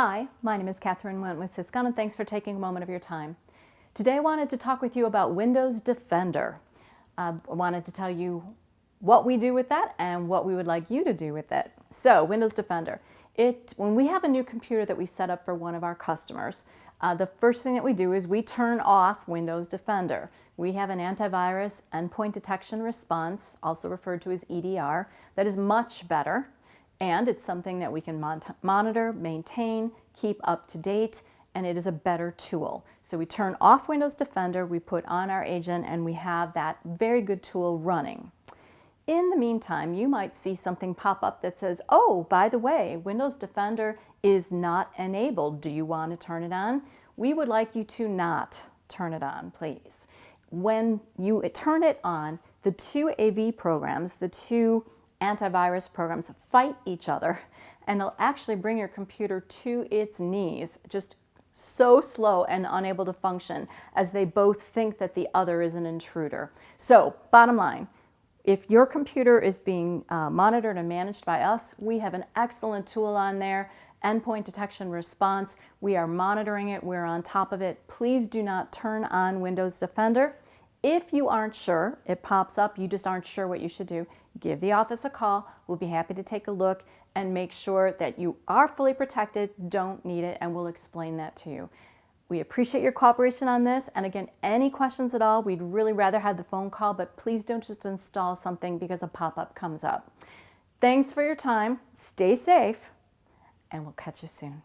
Hi, my name is Catherine Went with Syscon, and thanks for taking a moment of your time. Today I wanted to talk with you about Windows Defender. I wanted to tell you what we do with that and what we would like you to do with it. So, Windows Defender. When we have a new computer that we set up for one of our customers, the first thing that we do is we turn off Windows Defender. We have an antivirus endpoint detection response, also referred to as EDR, that is much better. And it's something that we can monitor, maintain, keep up to date, and it is a better tool. So we turn off Windows Defender, we put on our agent, and we have that very good tool running. In the meantime, you might see something pop up that says, oh, by the way, Windows Defender is not enabled. Do you want to turn it on? We would like you to not turn it on, please. When you turn it on, the two AV programs, the two antivirus programs fight each other, and they'll actually bring your computer to its knees, just so slow and unable to function as they both think that the other is an intruder. So, bottom line, if your computer is being monitored and managed by us, we have an excellent tool on there, endpoint detection response. We are monitoring it, we're on top of it. Please do not turn on Windows Defender. If you aren't sure, it pops up, you just aren't sure what you should do, give the office a call. We'll be happy to take a look and make sure that you are fully protected, don't need it, and we'll explain that to you. We appreciate your cooperation on this, and again, any questions at all, we'd really rather have the phone call, but please don't just install something because a pop-up comes up. Thanks for your time, stay safe, and we'll catch you soon.